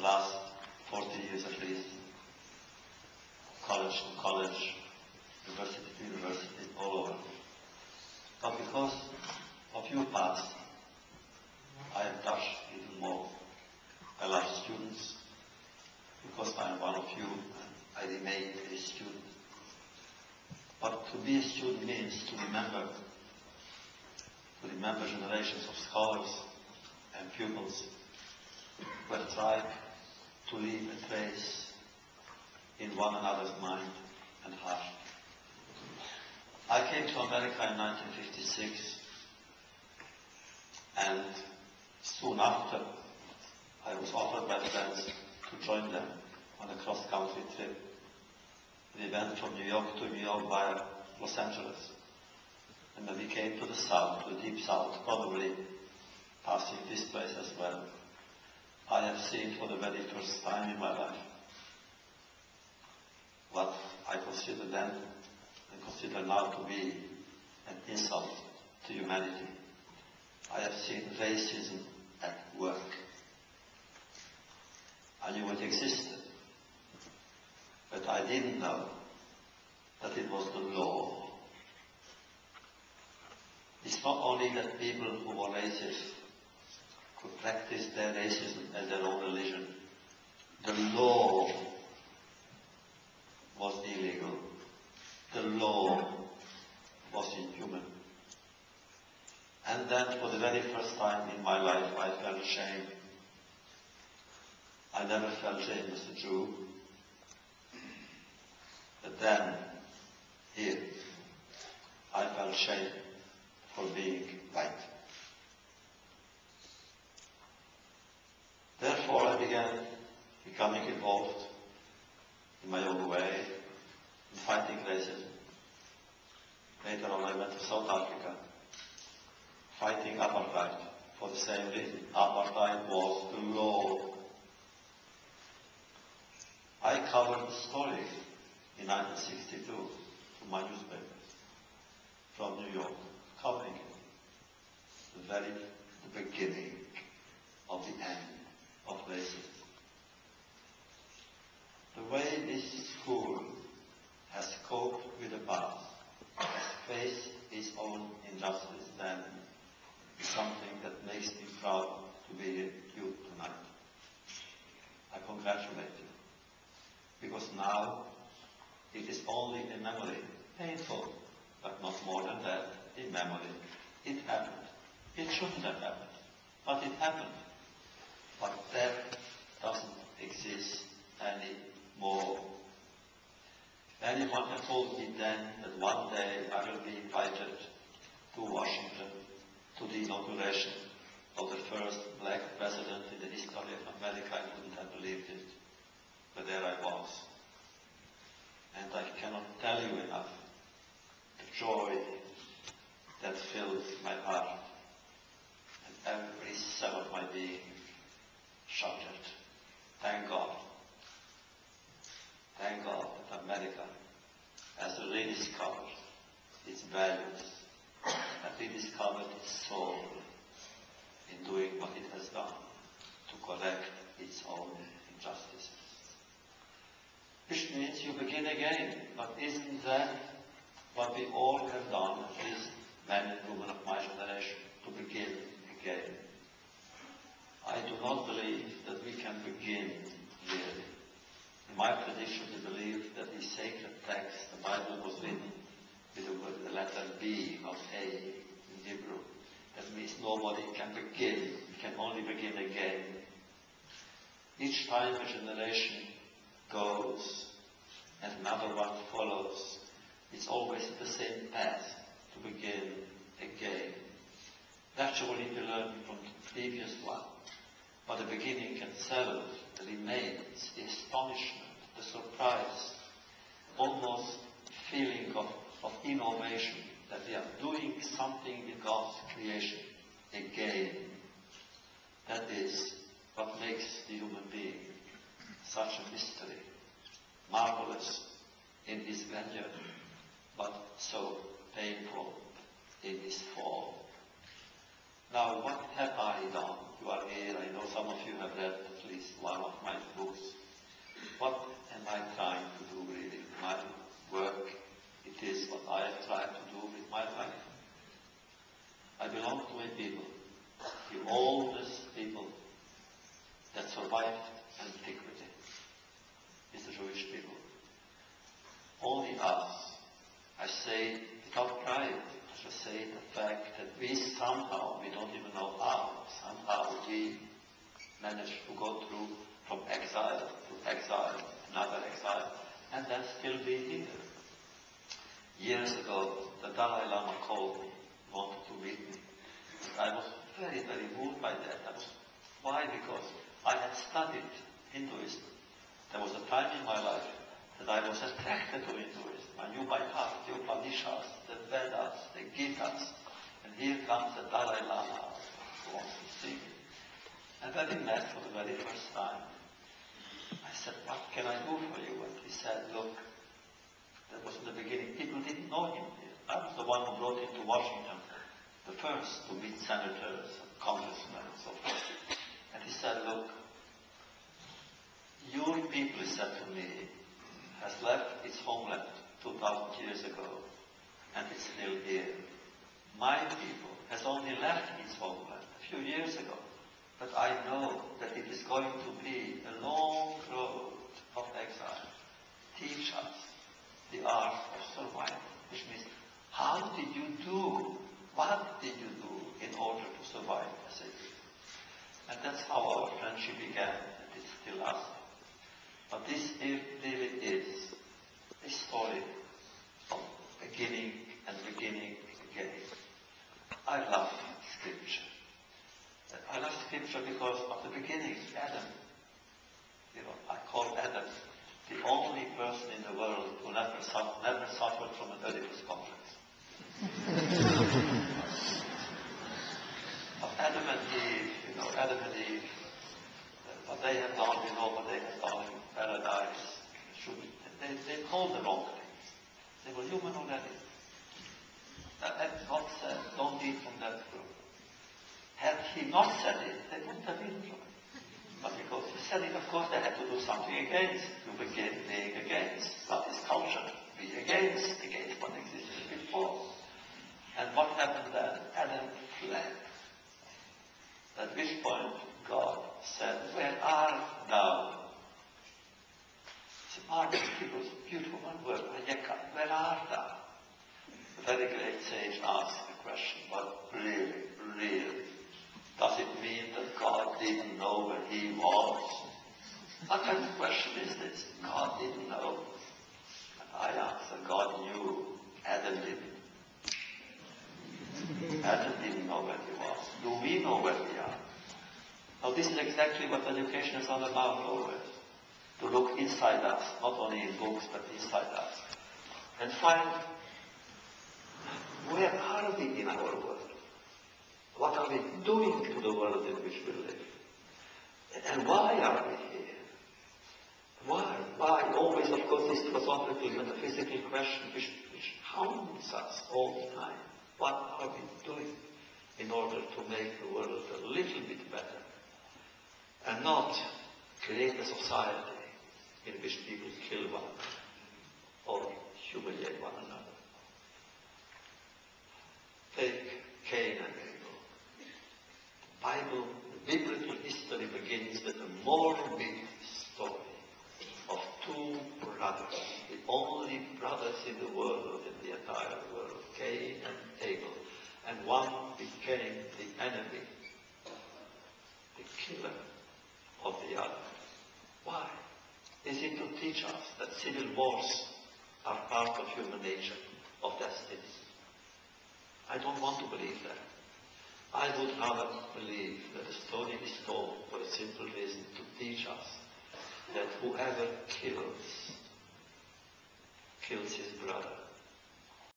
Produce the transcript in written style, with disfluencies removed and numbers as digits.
the last 40 years at least, college to college, university to university, all over. But because of your past, I am touched even more. I love students. Because I am one of you, I remain a student. But to be a student means to remember generations of scholars and pupils who have tried to leave a trace in one another's mind and heart. I came to America in 1956, and soon after I was offered by friends to join them on a cross-country trip. We went from New York to New York via Los Angeles. And when we came to the south, to the deep south, probably passing this place as well, I have seen for the very first time in my life what I consider then and consider now to be an insult to humanity. I have seen racism at work. I knew it existed, but I didn't know that it was the law. It's not only that people who were racist could practice their racism as their own religion. The law was illegal. The law was inhuman. And then for the very first time in my life I felt shame. I never felt shame as a Jew. But then, here, I felt shame for being white. Therefore, I began becoming involved in my own way in fighting racism. Later on, I went to South Africa, fighting apartheid for the same reason. Apartheid was the law. I covered the story in 1962 to my newspapers from New York, covering the beginning of the end of racism. The way this school has coped with the past, has faced its own injustice, then is something that makes me proud to be here with you tonight. I congratulate you. Because now it is only a memory, painful, but not more than that, a memory. It happened. It shouldn't have happened, but it happened. But that doesn't exist anymore. Anyone had told me then that one day I will be invited to Washington to the inauguration of the first black president in the history of America, I wouldn't have believed it. But there I was. And I cannot tell you enough the joy that filled my heart. And every cell of my being shouted, thank God. Thank God that America has rediscovered its values, and rediscovered its soul in doing what it has done to correct its own injustices. Which means you begin again. But isn't that what we all have done, at least men and women of my generation, to begin again? I do not believe that we can begin really. In my tradition, we believe that the sacred text, the Bible, was written with the letter B, not A in Hebrew. That means nobody can begin. We can only begin again. Each time a generation goes and another one follows, it's always the same path to begin again. Naturally, we learn from the previous one, but the beginning itself remains the astonishment, the surprise, almost feeling of innovation, that we are doing something in God's creation again. That is what makes the human being such a mystery, marvelous in his grandeur, but so painful in his fall. Now, what have I done? You are here, I know some of you have read at least one of my survived antiquity is the Jewish people. Only us. I say without pride, I just say the fact that we somehow, we don't even know how, somehow we managed to go through from exile to exile, another exile, and then still be here. Years ago, the Dalai Lama called me, wanted to meet me. I was very, very moved by that. Why? Because I had studied Hinduism. There was a time in my life that I was attracted to Hinduism. I knew by heart the Upanishads, the Vedas, the Gitas. And here comes the Dalai Lama who wants to see me. And when we met for the very first time, I said, what can I do for you? And he said, look, that was in the beginning. People didn't know him here. I was the one who brought him to Washington, the first to meet senators and congressmen and so forth. And he said, look, your people, he said to me, has left its homeland 2,000 years ago, and it's still here. My people has only left its homeland a few years ago, but I know that it is going to be a long road of exile. Teach us the art of survival, which means, how did you do? What did you do in order to survive as a people? And that's how our friendship began, and it still lasting. But this really is a story of beginning and beginning again. I love Scripture. I love Scripture because of the beginning, Adam. I call Adam the only person in the world who never suffered from an Oedipus complex. Of Adam and Eve, Adam and Eve, what they have done, what they have done in paradise. They called the wrong things. They were human already. And God said, don't eat from that fruit. Had he not said it, they wouldn't have eaten from it. But because he said it, of course, they had to do something against. You begin being against. What is culture? Be against what existed before. And what happened then? Adam fled. At which point, God said, where art thou? It's a marvelous, beautiful one word, where art thou? The very great sage asked the question, but really, does it mean that God didn't know where he was? What kind of question is this? God didn't know. And I answer, God knew, Adam didn't. Adam didn't know where he was. Do we know where we are? Now this is exactly what education is all about always. To look inside us, not only in books, but inside us. And find, where are we in our world? What are we doing to the world in which we live? And why are we here? Why? Always, of course, this philosophical, metaphysical question which haunts us all the time. What are we doing in order to make the world a little bit better? And not create a society in which people kill one another or humiliate one another. Take Cain and Abel. The Bible, the biblical history begins with a morbid story of two brothers, the only brothers in the world, in the entire world, Cain and Abel. And one became the enemy, the killer of the other. Why? Is it to teach us that civil wars are part of human nature, of destiny? I don't want to believe that. I would rather believe that the story is told for a simple reason, to teach us that whoever kills his brother